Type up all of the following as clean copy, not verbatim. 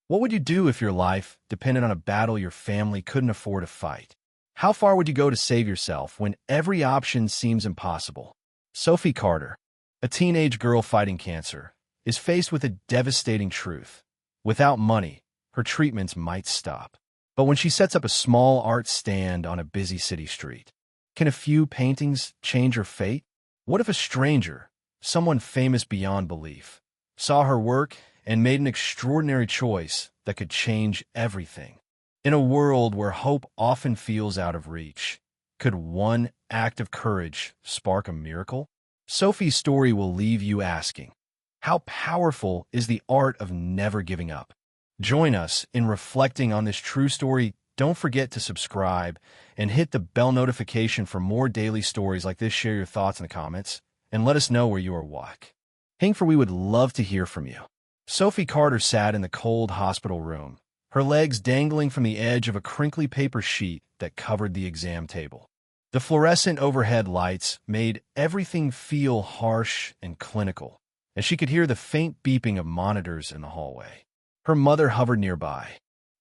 What would you do if your life depended on a battle your family couldn't afford to fight? How far would you go to save yourself when every option seems impossible? Sophie Carter, a teenage girl fighting cancer, is faced with a devastating truth. Without money, her treatments might stop. But when she sets up a small art stand on a busy city street, can a few paintings change her fate? What if a stranger, someone famous beyond belief, saw her work and made an extraordinary choice that could change everything? In a world where hope often feels out of reach, could one act of courage spark a miracle? Sophie's story will leave you asking, how powerful is the art of never giving up? Join us in reflecting on this true story. Don't forget to subscribe and hit the bell notification for more daily stories like this. Share your thoughts in the comments and let us know where you are watching, for we would love to hear from you. Sophie Carter sat in the cold hospital room, her legs dangling from the edge of a crinkly paper sheet that covered the exam table. The fluorescent overhead lights made everything feel harsh and clinical, and she could hear the faint beeping of monitors in the hallway. Her mother hovered nearby,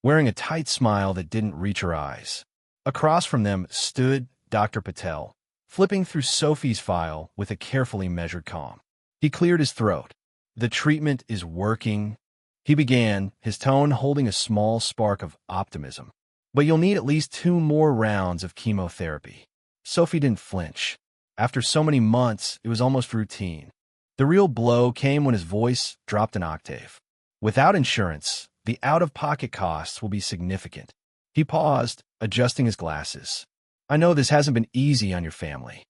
wearing a tight smile that didn't reach her eyes. Across from them stood Dr. Patel, flipping through Sophie's file with a carefully measured calm. He cleared his throat. "The treatment is working," he began, his tone holding a small spark of optimism. "But you'll need at least 2 more rounds of chemotherapy." Sophie didn't flinch. After so many months, it was almost routine. The real blow came when his voice dropped an octave. "Without insurance, the out-of-pocket costs will be significant." He paused, adjusting his glasses. "I know this hasn't been easy on your family."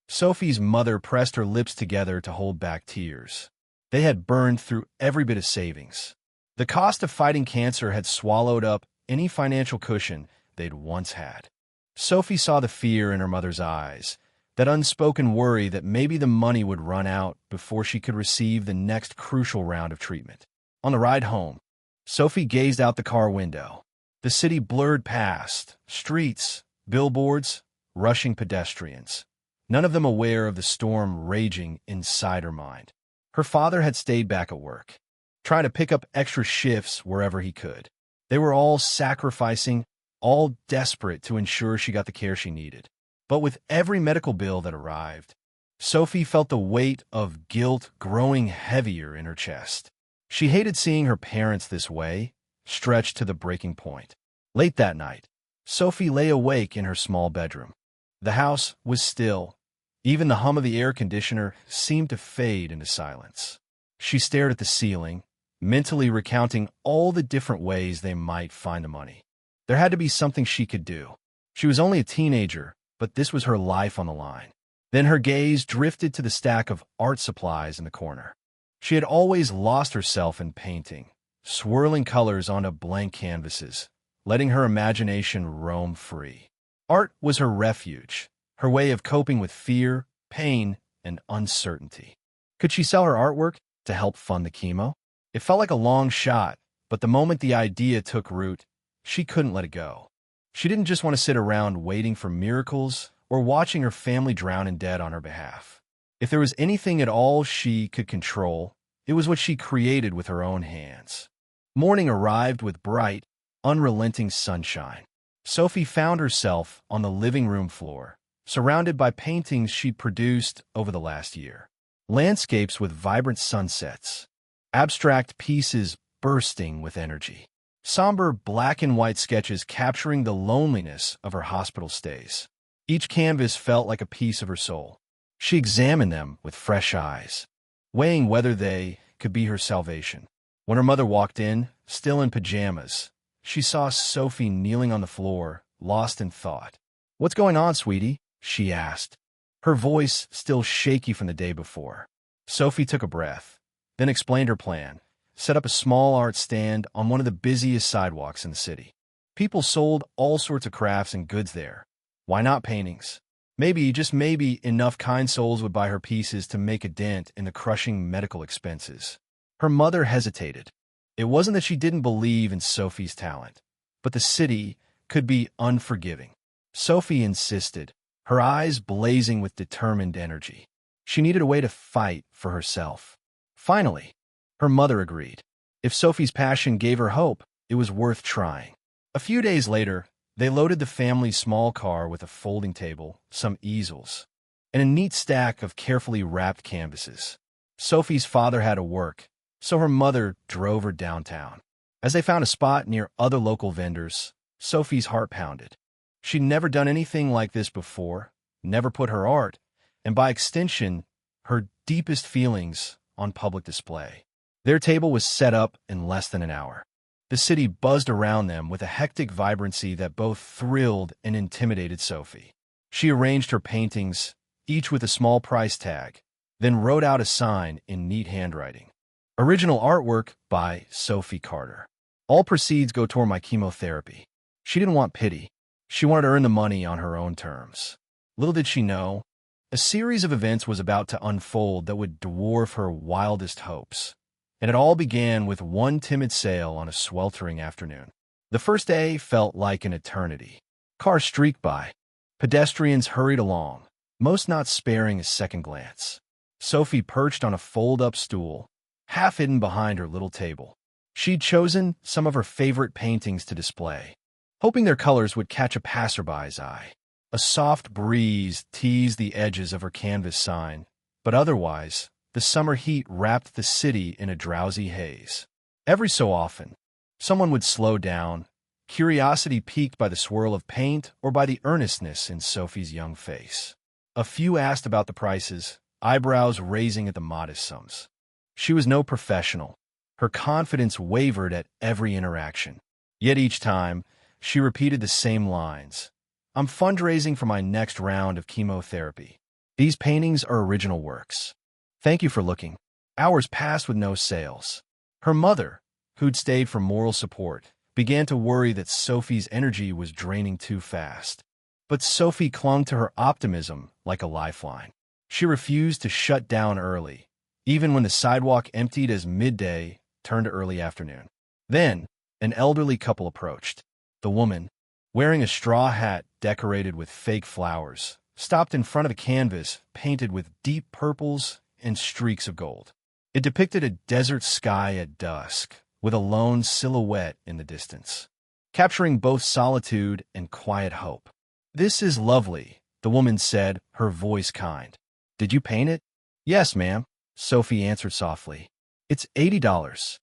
Sophie's mother pressed her lips together to hold back tears. They had burned through every bit of savings. The cost of fighting cancer had swallowed up any financial cushion they'd once had. Sophie saw the fear in her mother's eyes, that unspoken worry that maybe the money would run out before she could receive the next crucial round of treatment. On the ride home, Sophie gazed out the car window. The city blurred past, streets, billboards, rushing pedestrians, none of them aware of the storm raging inside her mind. Her father had stayed back at work, trying to pick up extra shifts wherever he could. They were all sacrificing, all desperate to ensure she got the care she needed. But with every medical bill that arrived, Sophie felt the weight of guilt growing heavier in her chest. She hated seeing her parents this way, stretched to the breaking point. Late that night, Sophie lay awake in her small bedroom. The house was still. Even the hum of the air conditioner seemed to fade into silence. She stared at the ceiling, mentally recounting all the different ways they might find the money. There had to be something she could do. She was only a teenager, but this was her life on the line. Then her gaze drifted to the stack of art supplies in the corner. She had always lost herself in painting, swirling colors onto blank canvases, letting her imagination roam free. Art was her refuge, her way of coping with fear, pain, and uncertainty. Could she sell her artwork to help fund the chemo? It felt like a long shot, but the moment the idea took root, she couldn't let it go. She didn't just want to sit around waiting for miracles or watching her family drown in debt on her behalf. If there was anything at all she could control, it was what she created with her own hands. Morning arrived with bright, unrelenting sunshine. Sophie found herself on the living room floor, surrounded by paintings she'd produced over the last year. Landscapes with vibrant sunsets, abstract pieces bursting with energy, somber black and white sketches capturing the loneliness of her hospital stays. Each canvas felt like a piece of her soul. She examined them with fresh eyes, weighing whether they could be her salvation. When her mother walked in, still in pajamas, she saw Sophie kneeling on the floor, lost in thought. "What's going on, sweetie?" she asked, her voice still shaky from the day before. Sophie took a breath, then explained her plan. Set up a small art stand on one of the busiest sidewalks in the city. People sold all sorts of crafts and goods there. Why not paintings? Maybe, just maybe, enough kind souls would buy her pieces to make a dent in the crushing medical expenses. Her mother hesitated. It wasn't that she didn't believe in Sophie's talent, but the city could be unforgiving. Sophie insisted, her eyes blazing with determined energy. She needed a way to fight for herself. Finally, her mother agreed. If Sophie's passion gave her hope, it was worth trying. A few days later, they loaded the family's small car with a folding table, some easels, and a neat stack of carefully wrapped canvases. Sophie's father had to work, so her mother drove her downtown. As they found a spot near other local vendors, Sophie's heart pounded. She'd never done anything like this before, never put her art, and by extension, her deepest feelings, on public display. Their table was set up in less than an hour. The city buzzed around them with a hectic vibrancy that both thrilled and intimidated Sophie. She arranged her paintings, each with a small price tag, then wrote out a sign in neat handwriting. Original artwork by Sophie Carter. All proceeds go toward my chemotherapy. She didn't want pity. She wanted to earn the money on her own terms. Little did she know, a series of events was about to unfold that would dwarf her wildest hopes. And it all began with one timid sale on a sweltering afternoon. The first day felt like an eternity. Cars streaked by. Pedestrians hurried along, most not sparing a second glance. Sophie perched on a fold-up stool, half hidden behind her little table. She'd chosen some of her favorite paintings to display, hoping their colors would catch a passerby's eye. A soft breeze teased the edges of her canvas sign, but otherwise, the summer heat wrapped the city in a drowsy haze. Every so often, someone would slow down, curiosity piqued by the swirl of paint or by the earnestness in Sophie's young face. A few asked about the prices, eyebrows raising at the modest sums. She was no professional. Her confidence wavered at every interaction. Yet each time, she repeated the same lines. I'm fundraising for my next round of chemotherapy. These paintings are original works. Thank you for looking. Hours passed with no sales. Her mother, who'd stayed for moral support, began to worry that Sophie's energy was draining too fast. But Sophie clung to her optimism like a lifeline. She refused to shut down early, even when the sidewalk emptied as midday turned to early afternoon. Then, an elderly couple approached. The woman, wearing a straw hat decorated with fake flowers, stopped in front of a canvas painted with deep purples and streaks of gold. It depicted a desert sky at dusk, with a lone silhouette in the distance, capturing both solitude and quiet hope. This is lovely, the woman said, her voice kind. Did you paint it? Yes, ma'am, Sophie answered softly. It's $80.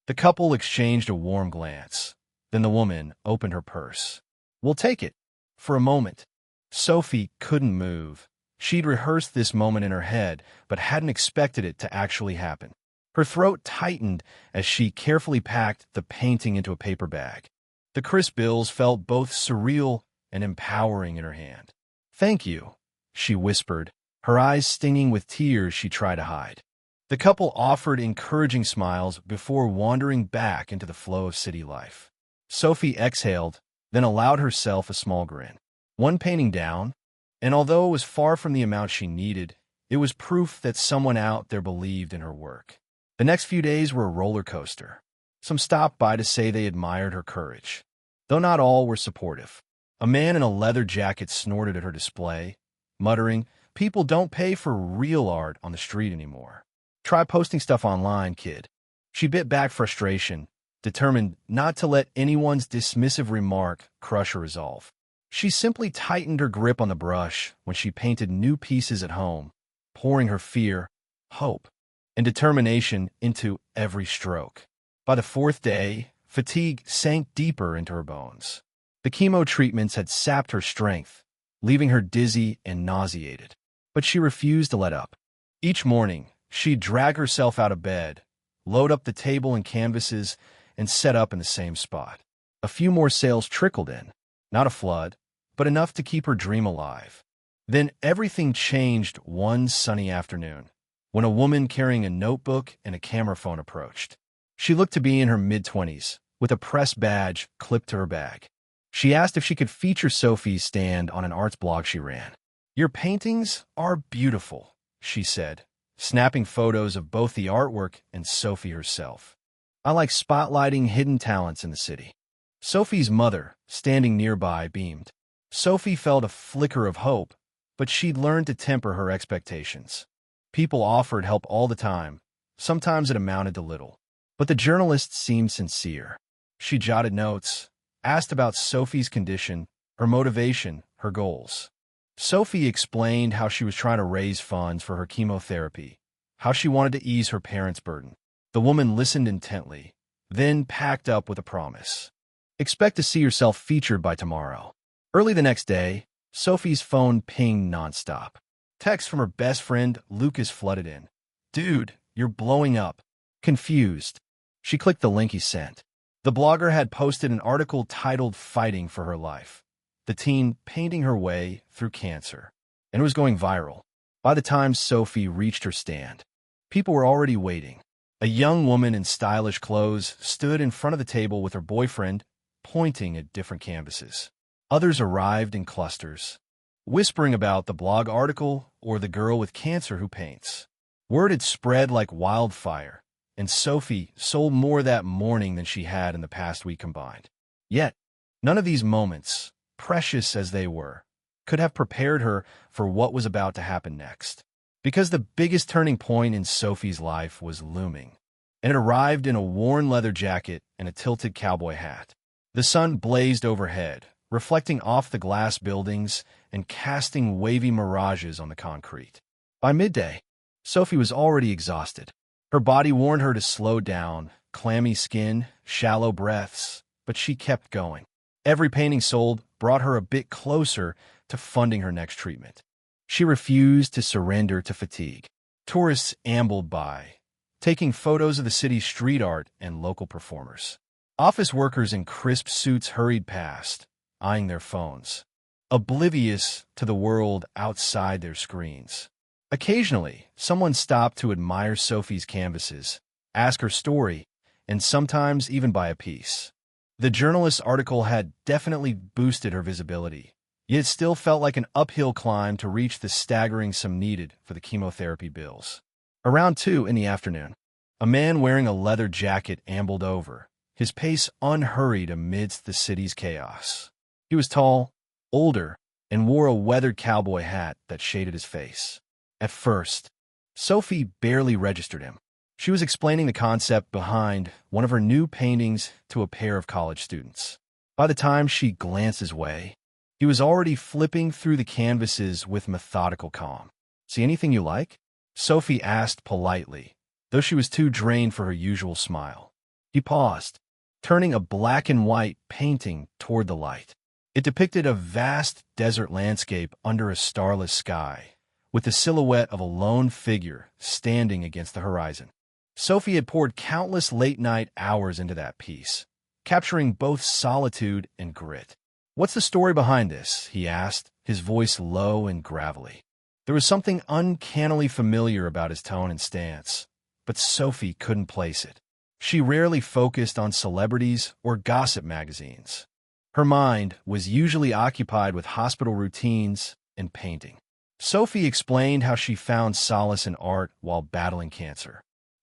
The couple exchanged a warm glance. Then the woman opened her purse. We'll take it. For a moment, Sophie couldn't move. She'd rehearsed this moment in her head, but hadn't expected it to actually happen. Her throat tightened as she carefully packed the painting into a paper bag. The crisp bills felt both surreal and empowering in her hand. Thank you, she whispered, her eyes stinging with tears she tried to hide. The couple offered encouraging smiles before wandering back into the flow of city life. Sophie exhaled, then allowed herself a small grin. One painting down, and although it was far from the amount she needed, it was proof that someone out there believed in her work. The next few days were a roller coaster. Some stopped by to say they admired her courage, though not all were supportive. A man in a leather jacket snorted at her display, muttering, "People don't pay for real art on the street anymore. Try posting stuff online, kid." She bit back frustration, determined not to let anyone's dismissive remark crush her resolve. She simply tightened her grip on the brush when she painted new pieces at home, pouring her fear, hope, and determination into every stroke. By the fourth day, fatigue sank deeper into her bones. The chemo treatments had sapped her strength, leaving her dizzy and nauseated. But she refused to let up. Each morning, she'd drag herself out of bed, load up the table and canvases, and set up in the same spot. A few more sales trickled in, not a flood, but enough to keep her dream alive. Then everything changed one sunny afternoon, when a woman carrying a notebook and a camera phone approached. She looked to be in her mid-20s, with a press badge clipped to her bag. She asked if she could feature Sophie's stand on an arts blog she ran. "Your paintings are beautiful," she said, snapping photos of both the artwork and Sophie herself. "I like spotlighting hidden talents in the city." Sophie's mother, standing nearby, beamed. Sophie felt a flicker of hope, but she'd learned to temper her expectations. People offered help all the time. Sometimes it amounted to little. But the journalist seemed sincere. She jotted notes, asked about Sophie's condition, her motivation, her goals. Sophie explained how she was trying to raise funds for her chemotherapy, how she wanted to ease her parents' burden. The woman listened intently, then packed up with a promise. Expect to see yourself featured by tomorrow. Early the next day, Sophie's phone pinged nonstop. Text from her best friend, Lucas, flooded in. Dude, you're blowing up. Confused. She clicked the link he sent. The blogger had posted an article titled Fighting for Her Life. The teen painting her way through cancer. And it was going viral. By the time Sophie reached her stand, people were already waiting. A young woman in stylish clothes stood in front of the table with her boyfriend, pointing at different canvases. Others arrived in clusters, whispering about the blog article or the girl with cancer who paints. Word had spread like wildfire, and Sophie sold more that morning than she had in the past week combined. Yet, none of these moments, precious as they were, could have prepared her for what was about to happen next. Because the biggest turning point in Sophie's life was looming, and it arrived in a worn leather jacket and a tilted cowboy hat. The sun blazed overhead, reflecting off the glass buildings and casting wavy mirages on the concrete. By midday, Sophie was already exhausted. Her body warned her to slow down, clammy skin, shallow breaths, but she kept going. Every painting sold brought her a bit closer to funding her next treatment. She refused to surrender to fatigue. Tourists ambled by, taking photos of the city's street art and local performers. Office workers in crisp suits hurried past, eyeing their phones, oblivious to the world outside their screens. Occasionally, someone stopped to admire Sophie's canvases, ask her story, and sometimes even buy a piece. The journalist's article had definitely boosted her visibility, yet it still felt like an uphill climb to reach the staggering sum needed for the chemotherapy bills. Around 2 in the afternoon, a man wearing a leather jacket ambled over, his pace unhurried amidst the city's chaos. He was tall, older, and wore a weathered cowboy hat that shaded his face. At first, Sophie barely registered him. She was explaining the concept behind one of her new paintings to a pair of college students. By the time she glanced his way, he was already flipping through the canvases with methodical calm. See anything you like? Sophie asked politely, though she was too drained for her usual smile. He paused, turning a black and white painting toward the light. It depicted a vast desert landscape under a starless sky, with the silhouette of a lone figure standing against the horizon. Sophie had poured countless late-night hours into that piece, capturing both solitude and grit. What's the story behind this? He asked, his voice low and gravelly. There was something uncannily familiar about his tone and stance, but Sophie couldn't place it. She rarely focused on celebrities or gossip magazines. Her mind was usually occupied with hospital routines and painting. Sophie explained how she found solace in art while battling cancer.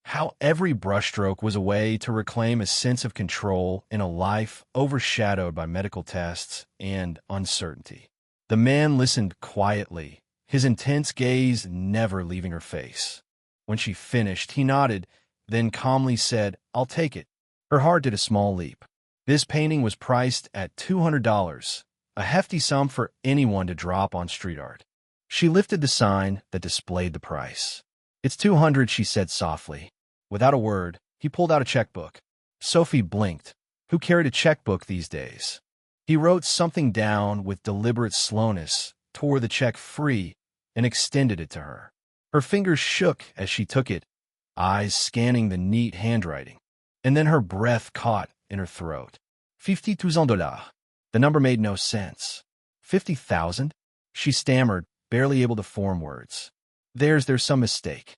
How every brushstroke was a way to reclaim a sense of control in a life overshadowed by medical tests and uncertainty. The man listened quietly, his intense gaze never leaving her face. When she finished, he nodded, then calmly said, "I'll take it." Her heart did a small leap. This painting was priced at $200, a hefty sum for anyone to drop on street art. She lifted the sign that displayed the price. "It's $200, she said softly. Without a word, he pulled out a checkbook. Sophie blinked. Who carried a checkbook these days? He wrote something down with deliberate slowness, tore the check free, and extended it to her. Her fingers shook as she took it, eyes scanning the neat handwriting. And then her breath caught in her throat. $50,000. The number made no sense. 50,000? She stammered, barely able to form words. There's some mistake."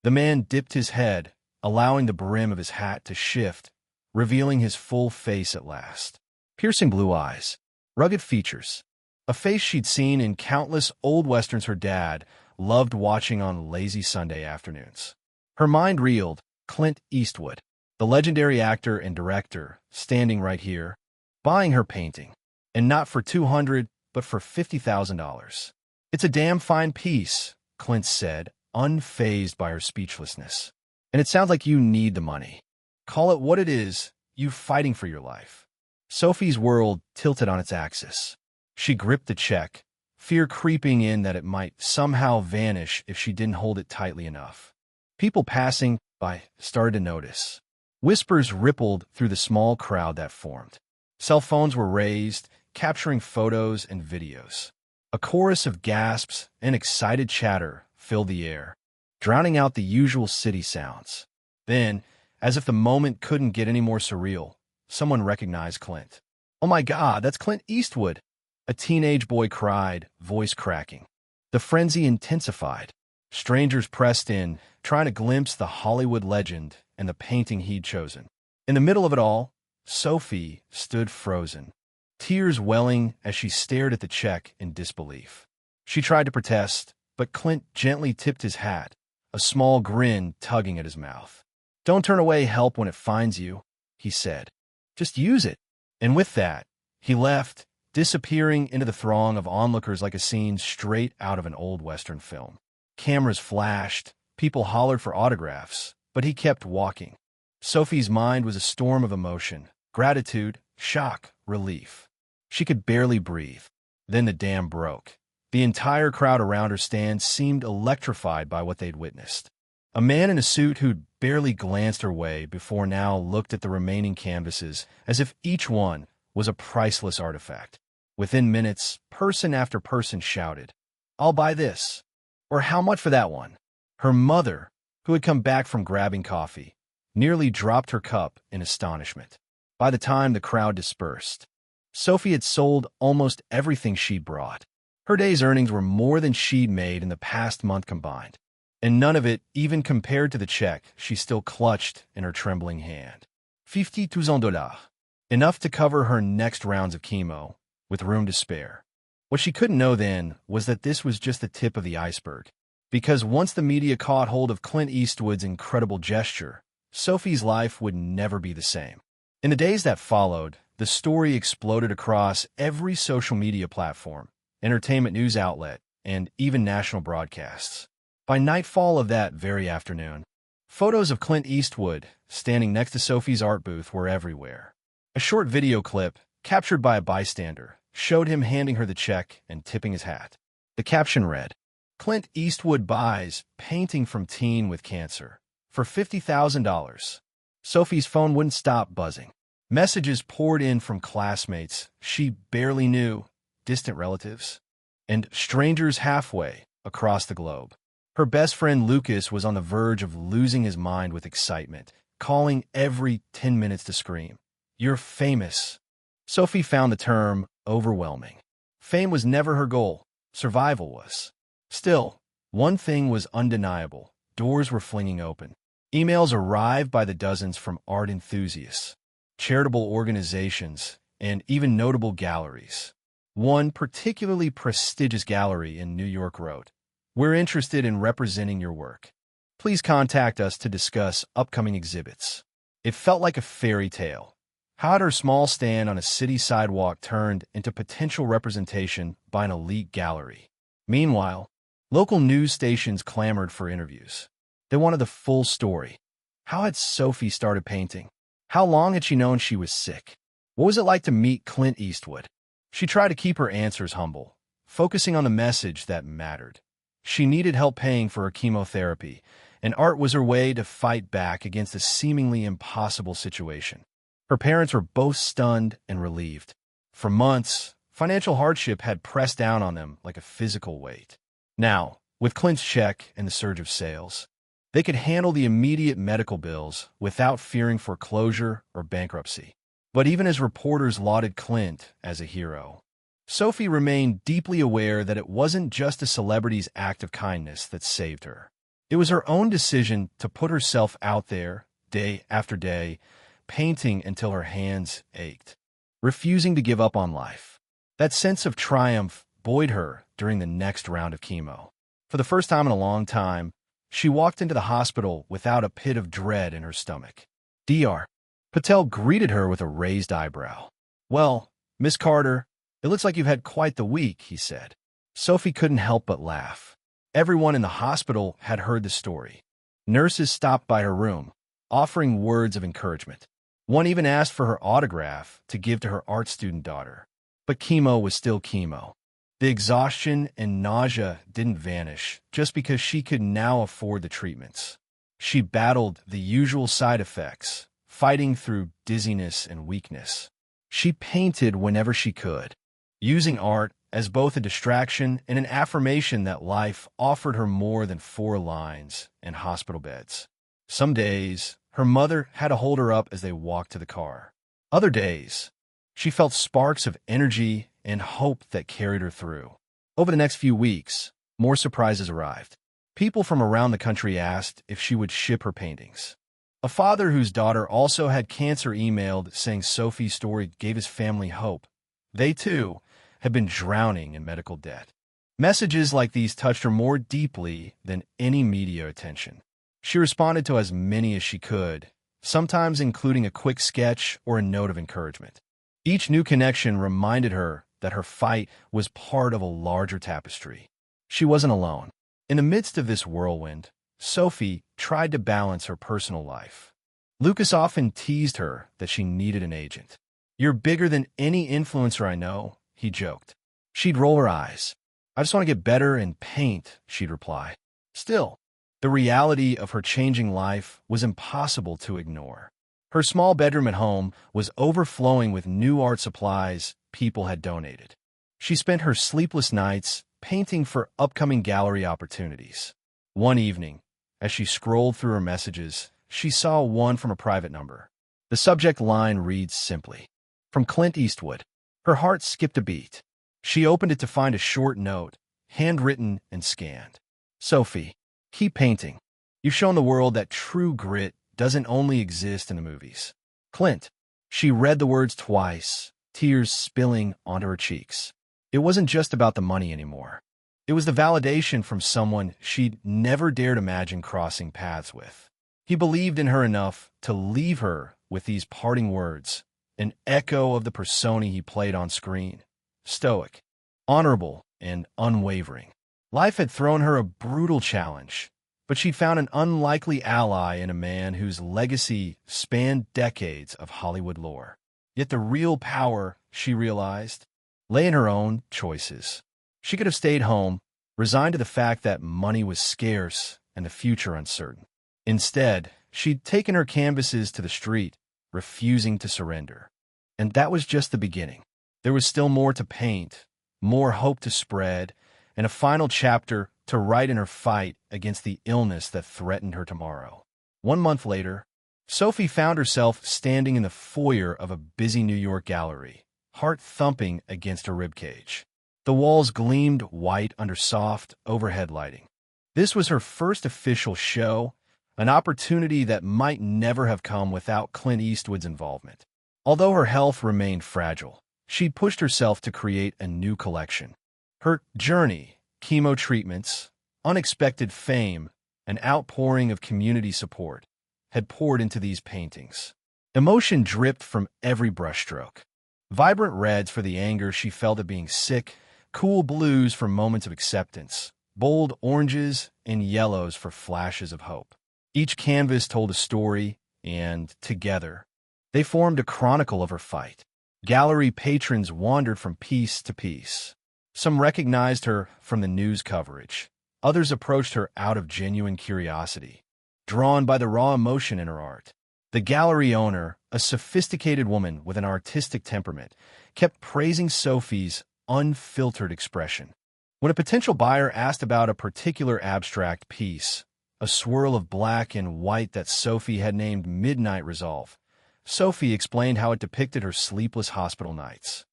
The man dipped his head, allowing the brim of his hat to shift, revealing his full face at last. Piercing blue eyes, rugged features, a face she'd seen in countless old westerns her dad loved watching on lazy Sunday afternoons. Her mind reeled, Clint Eastwood, the legendary actor and director, standing right here, buying her painting, and not for $200, but for $50,000. "It's a damn fine piece," Clint said, unfazed by her speechlessness. "And it sounds like you need the money." Call it what it is, you fighting for your life. Sophie's world tilted on its axis. She gripped the check, fear creeping in that it might somehow vanish if she didn't hold it tightly enough. People passing by started to notice. Whispers rippled through the small crowd that formed. Cell phones were raised, capturing photos and videos. A chorus of gasps and excited chatter filled the air, drowning out the usual city sounds. Then, as if the moment couldn't get any more surreal, someone recognized Clint. "Oh my God, that's Clint Eastwood!" A teenage boy cried, voice cracking. The frenzy intensified. Strangers pressed in, trying to glimpse the Hollywood legend and the painting he'd chosen. In the middle of it all, Sophie stood frozen, tears welling as she stared at the check in disbelief. She tried to protest, but Clint gently tipped his hat, a small grin tugging at his mouth. "Don't turn away help when it finds you," he said. "Just use it." And with that, he left, disappearing into the throng of onlookers like a scene straight out of an old Western film. Cameras flashed, people hollered for autographs, but he kept walking. Sophie's mind was a storm of emotion, gratitude, shock, relief. She could barely breathe. Then the dam broke. The entire crowd around her stand seemed electrified by what they'd witnessed. A man in a suit who'd barely glanced her way before now looked at the remaining canvases as if each one was a priceless artifact. Within minutes, person after person shouted, "I'll buy this," or "How much for that one?" Her mother, who had come back from grabbing coffee, nearly dropped her cup in astonishment. By the time the crowd dispersed, Sophie had sold almost everything she'd brought. Her day's earnings were more than she'd made in the past month combined, and none of it even compared to the check she still clutched in her trembling hand. $50,000. Enough to cover her next rounds of chemo, with room to spare. What she couldn't know then was that this was just the tip of the iceberg, because once the media caught hold of Clint Eastwood's incredible gesture, Sophie's life would never be the same. In the days that followed, the story exploded across every social media platform, entertainment news outlet, and even national broadcasts. By nightfall of that very afternoon, photos of Clint Eastwood standing next to Sophie's art booth were everywhere. A short video clip, captured by a bystander, showed him handing her the check and tipping his hat. The caption read, "Clint Eastwood buys painting from teen with cancer for $50,000. Sophie's phone wouldn't stop buzzing. Messages poured in from classmates she barely knew, distant relatives, and strangers halfway across the globe. Her best friend Lucas was on the verge of losing his mind with excitement, calling every 10 minutes to scream, "You're famous." Sophie found the term overwhelming. Fame was never her goal. Survival was. Still, one thing was undeniable. Doors were flinging open. Emails arrived by the dozens from art enthusiasts, charitable organizations, and even notable galleries. One particularly prestigious gallery in New York wrote, "We're interested in representing your work. Please contact us to discuss upcoming exhibits." It felt like a fairy tale. How had her small stand on a city sidewalk turned into potential representation by an elite gallery? Meanwhile, local news stations clamored for interviews. They wanted the full story. How had Sophie started painting? How long had she known she was sick? What was it like to meet Clint Eastwood? She tried to keep her answers humble, focusing on the message that mattered. She needed help paying for her chemotherapy, and art was her way to fight back against a seemingly impossible situation. Her parents were both stunned and relieved. For months, financial hardship had pressed down on them like a physical weight. Now, with Clint's check and the surge of sales, they could handle the immediate medical bills without fearing foreclosure or bankruptcy. But even as reporters lauded Clint as a hero, Sophie remained deeply aware that it wasn't just a celebrity's act of kindness that saved her. It was her own decision to put herself out there, day after day, painting until her hands ached, refusing to give up on life. That sense of triumph buoyed her during the next round of chemo. For the first time in a long time, she walked into the hospital without a pit of dread in her stomach. Dr. Patel greeted her with a raised eyebrow. "Well, Miss Carter, it looks like you've had quite the week," he said. Sophie couldn't help but laugh. Everyone in the hospital had heard the story. Nurses stopped by her room, offering words of encouragement. One even asked for her autograph to give to her art student daughter. But chemo was still chemo. The exhaustion and nausea didn't vanish just because she could now afford the treatments. She battled the usual side effects, fighting through dizziness and weakness. She painted whenever she could, using art as both a distraction and an affirmation that life offered her more than 4 lines and hospital beds. Some days, her mother had to hold her up as they walked to the car. Other days, she felt sparks of energy and hope that carried her through. Over the next few weeks, more surprises arrived. People from around the country asked if she would ship her paintings. A father whose daughter also had cancer emailed saying Sophie's story gave his family hope. They, too, had been drowning in medical debt. Messages like these touched her more deeply than any media attention. She responded to as many as she could, sometimes including a quick sketch or a note of encouragement. Each new connection reminded her that her fight was part of a larger tapestry. She wasn't alone. In the midst of this whirlwind, Sophie tried to balance her personal life. Lucas often teased her that she needed an agent. "You're bigger than any influencer I know," he joked. She'd roll her eyes. "I just want to get better and paint," she'd reply. Still, the reality of her changing life was impossible to ignore. Her small bedroom at home was overflowing with new art supplies people had donated. She spent her sleepless nights painting for upcoming gallery opportunities. One evening, as she scrolled through her messages, she saw one from a private number. The subject line reads simply, "From Clint Eastwood." Her heart skipped a beat. She opened it to find a short note, handwritten and scanned. "Sophie, keep painting. You've shown the world that true grit doesn't only exist in the movies." Clint. She read the words twice, tears spilling onto her cheeks. It wasn't just about the money anymore. It was the validation from someone she'd never dared imagine crossing paths with. He believed in her enough to leave her with these parting words, an echo of the persona he played on screen: stoic, honorable, and unwavering. Life had thrown her a brutal challenge, but she'd found an unlikely ally in a man whose legacy spanned decades of Hollywood lore. Yet the real power, she realized, lay in her own choices. She could have stayed home, resigned to the fact that money was scarce and the future uncertain. Instead, she'd taken her canvases to the street, refusing to surrender. And that was just the beginning. There was still more to paint, more hope to spread, and a final chapter to write in her fight against the illness that threatened her tomorrow. 1 month later, Sophie found herself standing in the foyer of a busy New York gallery, heart thumping against her ribcage. The walls gleamed white under soft overhead lighting. This was her first official show, an opportunity that might never have come without Clint Eastwood's involvement. Although her health remained fragile, she'd pushed herself to create a new collection. Her journey, chemo treatments, unexpected fame, an outpouring of community support, had poured into these paintings. Emotion dripped from every brushstroke. Vibrant reds for the anger she felt at being sick, cool blues for moments of acceptance, bold oranges and yellows for flashes of hope. Each canvas told a story, and, together, they formed a chronicle of her fight. Gallery patrons wandered from piece to piece. Some recognized her from the news coverage. Others approached her out of genuine curiosity, drawn by the raw emotion in her art. The gallery owner, a sophisticated woman with an artistic temperament, kept praising Sophie's unfiltered expression. When a potential buyer asked about a particular abstract piece, a swirl of black and white that Sophie had named Midnight Resolve, Sophie explained how it depicted her sleepless hospital nights.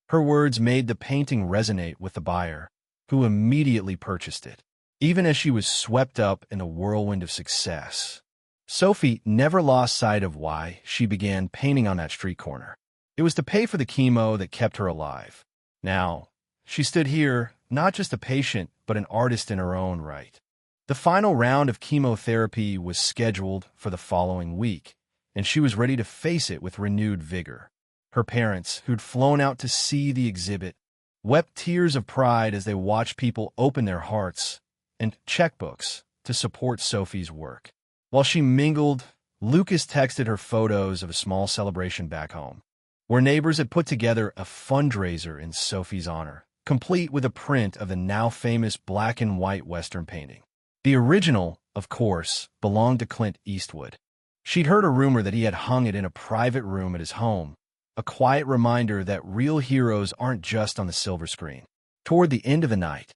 Her words made the painting resonate with the buyer, who immediately purchased it, even as she was swept up in a whirlwind of success. Sophie never lost sight of why she began painting on that street corner. It was to pay for the chemo that kept her alive. Now, she stood here, not just a patient, but an artist in her own right. The final round of chemotherapy was scheduled for the following week, and she was ready to face it with renewed vigor. Her parents, who'd flown out to see the exhibit, wept tears of pride as they watched people open their hearts and checkbooks to support Sophie's work. While she mingled Lucas texted her photos of a small celebration back home, where neighbors had put together a fundraiser in Sophie's honor, complete with a print of the now famous black and white Western painting. The original, of course, belonged to Clint Eastwood. She'd heard a rumor that he had hung it in a private room at his home, a quiet reminder that real heroes aren't just on the silver screen. Toward the end of the night,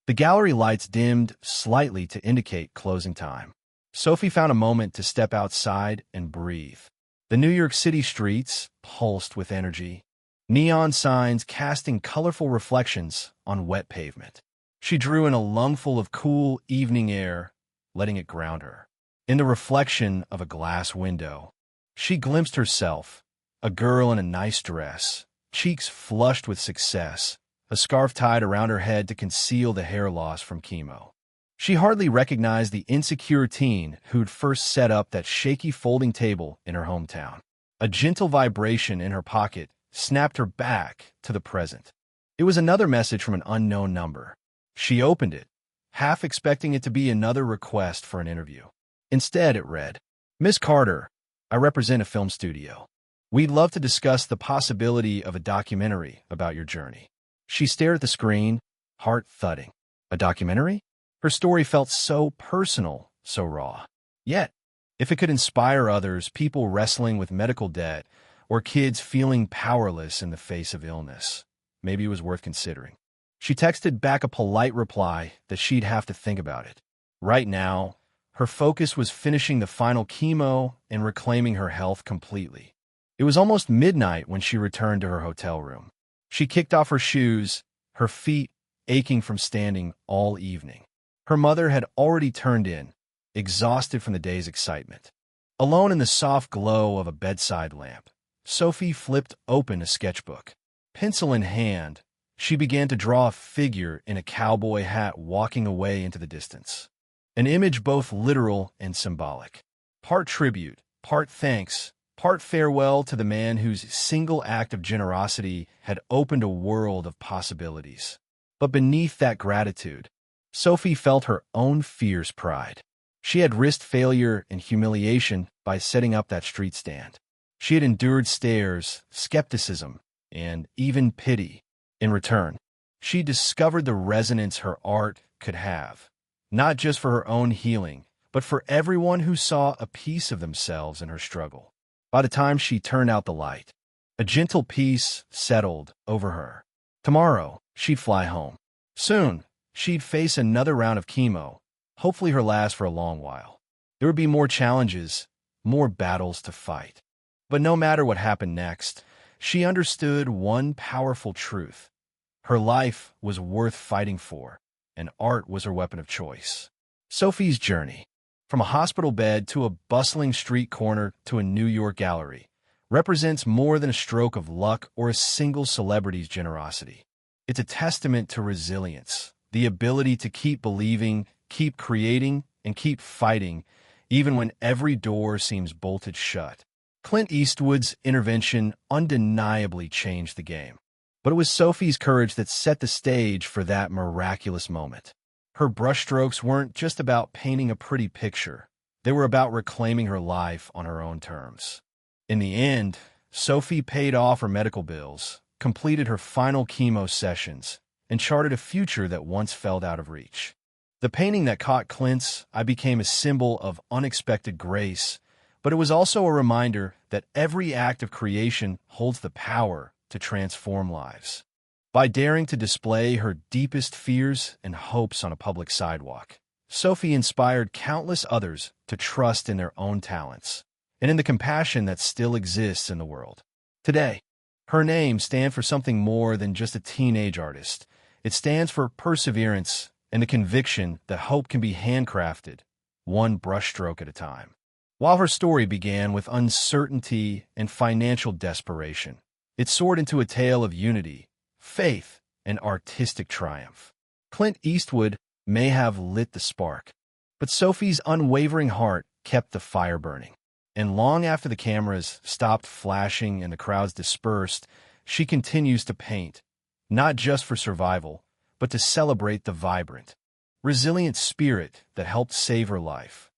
the gallery lights dimmed slightly to indicate closing time. Sophie found a moment to step outside and breathe. The New York City streets pulsed with energy, neon signs casting colorful reflections on wet pavement. She drew in a lungful of cool evening air, letting it ground her. In the reflection of a glass window, she glimpsed herself, a girl in a nice dress, cheeks flushed with success, a scarf tied around her head to conceal the hair loss from chemo. She hardly recognized the insecure teen who'd first set up that shaky folding table in her hometown. A gentle vibration in her pocket snapped her back to the present. It was another message from an unknown number. She opened it, half expecting it to be another request for an interview. Instead, it read, "Miss Carter, I represent a film studio. We'd love to discuss the possibility of a documentary about your journey." She stared at the screen, heart thudding. A documentary? Her story felt so personal, so raw. Yet, if it could inspire others, people wrestling with medical debt, or kids feeling powerless in the face of illness, maybe it was worth considering. She texted back a polite reply that she'd have to think about it. Right now, her focus was finishing the final chemo and reclaiming her health completely. It was almost midnight when she returned to her hotel room. She kicked off her shoes, her feet aching from standing all evening. Her mother had already turned in, exhausted from the day's excitement. Alone in the soft glow of a bedside lamp, Sophie flipped open a sketchbook. Pencil in hand, she began to draw a figure in a cowboy hat walking away into the distance. An image both literal and symbolic. Part tribute, part thanks, part farewell to the man whose single act of generosity had opened a world of possibilities. But beneath that gratitude, Sophie felt her own fierce pride. She had risked failure and humiliation by setting up that street stand. She had endured stares, skepticism, and even pity. In return, she discovered the resonance her art could have, not just for her own healing, but for everyone who saw a piece of themselves in her struggle. By the time she turned out the light, a gentle peace settled over her. Tomorrow, she'd fly home. Soon, she'd face another round of chemo, hopefully her last for a long while. There would be more challenges, more battles to fight. But no matter what happened next, she understood one powerful truth. Her life was worth fighting for, and art was her weapon of choice. Sophie's journey, from a hospital bed to a bustling street corner to a New York gallery, represents more than a stroke of luck or a single celebrity's generosity. It's a testament to resilience, the ability to keep believing, keep creating, and keep fighting, even when every door seems bolted shut. Clint Eastwood's intervention undeniably changed the game. But it was Sophie's courage that set the stage for that miraculous moment. Her brushstrokes weren't just about painting a pretty picture. They were about reclaiming her life on her own terms. In the end, Sophie paid off her medical bills, completed her final chemo sessions, and charted a future that once felt out of reach. The painting that caught Clint's eye became a symbol of unexpected grace, but it was also a reminder that every act of creation holds the power to transform lives. By daring to display her deepest fears and hopes on a public sidewalk, Sophie inspired countless others to trust in their own talents and in the compassion that still exists in the world. Today, her name stands for something more than just a teenage artist. It stands for perseverance and the conviction that hope can be handcrafted, one brushstroke at a time. While her story began with uncertainty and financial desperation, it soared into a tale of unity, faith, and artistic triumph. Clint Eastwood may have lit the spark, but Sophie's unwavering heart kept the fire burning. And long after the cameras stopped flashing and the crowds dispersed, she continues to paint, not just for survival, but to celebrate the vibrant, resilient spirit that helped save her life.